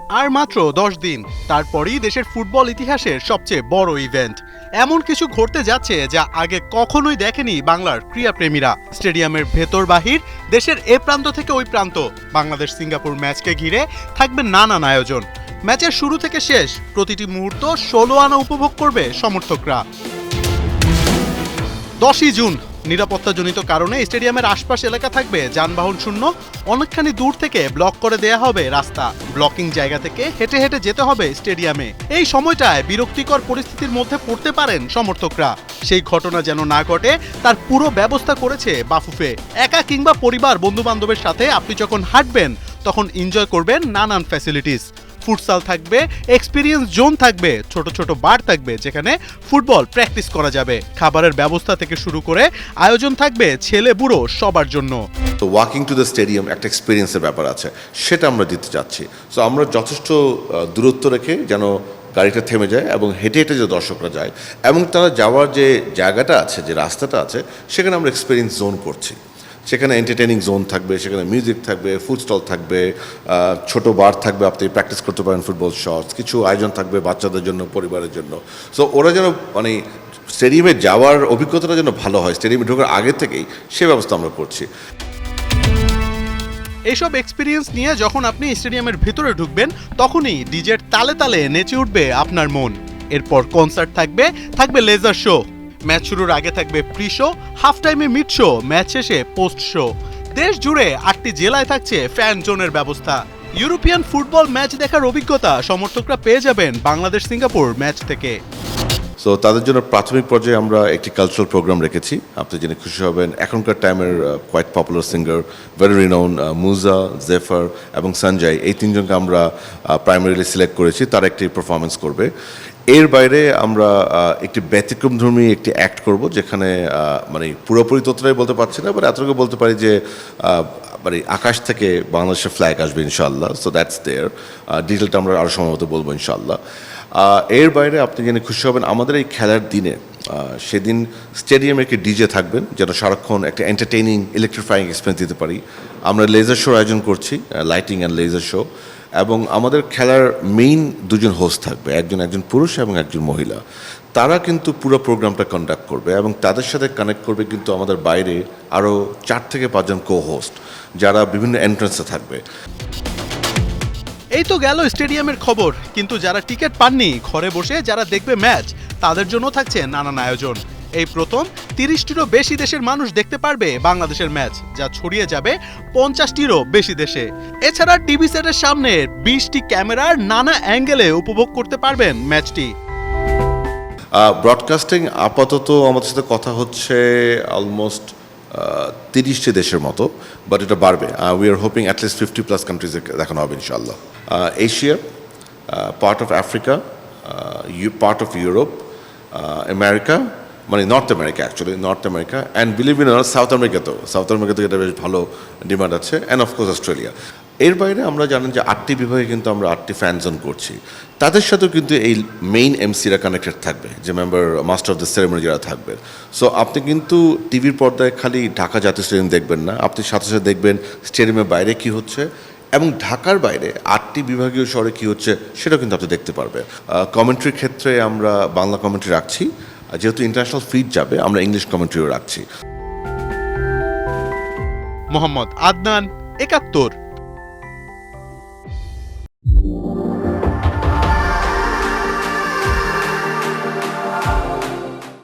আর মাত্র 10 দিন, তারপরই দেশের ফুটবল ইতিহাসের সবচেয়ে বড় ইভেন্ট। এমন কিছু ঘটতে যাচ্ছে যা আগে কখনোই দেখেনি বাংলার ক্রীড়াপ্রেমীরা। স্টেডিয়ামের ভেতর বাহির, দেশের এ প্রান্ত থেকে ওই প্রান্ত, বাংলাদেশ সিঙ্গাপুর ম্যাচকে ঘিরে থাকবে নানান আয়োজন। ম্যাচের শুরু থেকে শেষ প্রতিটি মুহূর্ত 16 আনা উপভোগ করবে সমর্থকরা। 10ই জুন নিরাপত্তাজনিত কারণে স্টেডিয়ামের আশপাশ এলাকা থাকবে যানবাহন শূন্য। অনেকখানি দূর থেকে ব্লক করে দেয়া হবে রাস্তা। ব্লকিং জায়গা থেকে হেঁটে হেঁটে যেতে হবে স্টেডিয়ামে। এই সময়টায় বিরক্তিকর পরিস্থিতির মধ্যে পড়তে পারেন সমর্থকরা। সেই ঘটনা যেন না ঘটে তার পুরো ব্যবস্থা করেছে বাফুফে। একা কিংবা পরিবার বন্ধু বান্ধবের সাথে আপনি যখন হাঁটবেন তখন এনজয় করবেন নানান ফ্যাসিলিটিস। ফুটসাল থাকবে, এক্সপিরিয়েন্স জোন থাকবে, ছোট ছোট বার থাকবে যেখানে ফুটবল প্র্যাকটিস করা যাবে। খাবারের ব্যবস্থা থেকে শুরু করে আয়োজন থাকবে ছেলে বুড়ো সবার জন্য। তো ওয়াকিং টু দ্য স্টেডিয়াম একটা এক্সপিরিয়েন্সের ব্যাপার আছে, সেটা আমরা দিতে চাচ্ছি। সো আমরা যথেষ্ট দূরত্ব রেখে যেন গাড়িটা থেমে যায় এবং হেঁটে হেঁটে যে দর্শকরা যায় এবং তারা যাওয়ার যে জায়গাটা আছে, যে রাস্তাটা আছে, সেখানে আমরা এক্সপিরিয়েন্স জোন করছি। সেখানে এন্টারটেইনিং জোন থাকবে, সেখানে মিউজিক থাকবে, ফুড স্টল থাকবে, ছোট বার থাকবে, আপনি প্র্যাকটিস করতে পারেন ফুটবল শটস, কিছু আয়োজন থাকবে বাচ্চাদের জন্য, পরিবারের জন্য। সো ওরা যেন মানে স্টেডিয়ামে যাওয়ার অভিজ্ঞতাটা যেন ভালো হয়, স্টেডিয়ামে ঢোকার আগে থেকেই সে ব্যবস্থা আমরা করছি। এইসব এক্সপিরিয়েন্স নিয়ে যখন আপনি স্টেডিয়ামের ভিতরে ঢুকবেন তখনই ডিজের তালে তালে নেচে উঠবে আপনার মন। এরপর কনসার্ট থাকবে লেজার শো। ম্যাচ শুরুর আগে থাকবে প্রি শো, হাফ টাইমে মিড শো, ম্যাচ শেষে পোস্ট শো। দেশ জুড়ে 8টি জেলায় থাকছে ফ্যান জোনের ব্যবস্থা। ইউরোপিয়ান ফুটবল ম্যাচ দেখার অভিজ্ঞতা সমর্থকরা পেয়ে যাবেন বাংলাদেশ সিঙ্গাপুর ম্যাচ থেকে। সো তাদের জন্য প্রাথমিক পর্যায়ে আমরা একটি কালচারাল প্রোগ্রাম রেখেছি। আপনি জেনে খুশি হবেন, এখনকার টাইমের quite popular singer, very renowned মুজা, জেফার এবং সঞ্জয়, এই তিনজনকে আমরা প্রাইমারিলি সিলেক্ট করেছি, তারা একটি পারফরমেন্স করবে। এর বাইরে আমরা একটি ব্যতিক্রমধর্মী একটি অ্যাক্ট করব, যেখানে মানে পুরোপুরি তথ্যটাই বলতে পারছি না, বাট এতটুকু বলতে পারি যে মানে আকাশ থেকে বাংলাদেশের ফ্ল্যাগ আসবে ইনশাআল্লাহ। সো দ্যাটস দেয়ার। ডিটেলটা আমরা আরও সম্ভবত বলবো ইনশাআল্লাহ। এর বাইরে আপনি জেনে খুশি হবেন, আমাদের এই খেলার দিনে সেদিন স্টেডিয়ামে একটি ডিজে থাকবেন, যেন সারাক্ষণ একটা এন্টারটেইনিং ইলেকট্রিফাইং এক্সপিরিয়েন্স দিতে পারি। আমরা লেজার শোর আয়োজন করছি, লাইটিং অ্যান্ড লেজার শো। এবং আমাদের খেলার মেইন দুজন হোস্ট থাকবে, একজন পুরুষ এবং একজন মহিলা। তারা কিন্তু পুরো প্রোগ্রামটা কন্ডাক্ট করবে এবং তাদের সাথে কানেক্ট করবে কিন্তু আমাদের বাইরে আরও 4 থেকে 5 জন কো হোস্ট, যারা বিভিন্ন এন্ট্রান্সে থাকবে। এই তো গেল স্টেডিয়ামের খবর, কিন্তু যারা টিকিট পাননি, ঘরে বসে যারা দেখবে ম্যাচ, তাদের জন্য থাকছে নানান আয়োজন। এই প্রথম 30টিরও বেশি দেশের মানুষ দেখতে পারবে বাংলাদেশের ম্যাচ, যা ছড়িয়ে যাবে 50টিরও বেশি দেশে। এছাড়া টিভি সেটের সামনে 20টি ক্যামেরার নানা অ্যাঙ্গেলে উপভোগ করতে পারবেন ম্যাচটি। ব্রডকাস্টিং আপাতত আমাদের সাথে কথা হচ্ছে অলমোস্ট 30টি দেশের মতো, বাট এটা বাড়বে। উই আর হোপিং অ্যাটলিস্ট 50+ কান্ট্রিজে দেখানো হবে ইনশাআল্লাহ। Asia, part of Africa, part of Europe, America, মানে north America, actually north America, and believe in south আমেরিকাতেও এটা বেশ ভালো ডিমান্ড আছে, অ্যান্ড অফকোর্স অস্ট্রেলিয়া। এর বাইরে আমরা জানেন যে 8টি বিভাগে কিন্তু আমরা 8টি ফ্যান জোন করছি। তাদের সাথেও কিন্তু এই মেইন এমসিরা কানেক্টেড থাকবে, যে member master of the ceremony যারা থাকবে। সো আপনি কিন্তু টিভির পর্দায় খালি ঢাকা জাতীয় স্টেডিয়াম দেখবেন না, আপনি সাথে সাথে দেখবেন স্টেডিয়ামের বাইরে কি হচ্ছে এবং ঢাকার বাইরে 8টি বিভাগীয় শহরে কি হচ্ছে সেটাও কিন্তু আপনি দেখতে পারবেন। কমেন্ট্রির ক্ষেত্রে আমরা বাংলা কমেন্ট্রি রাখছি, যেহেতু ইন্টারন্যাশনাল ফিড যাবে আমরা ইংলিশ কমেন্ট্রিও রাখছি। মোহাম্মদ আদনান, 71।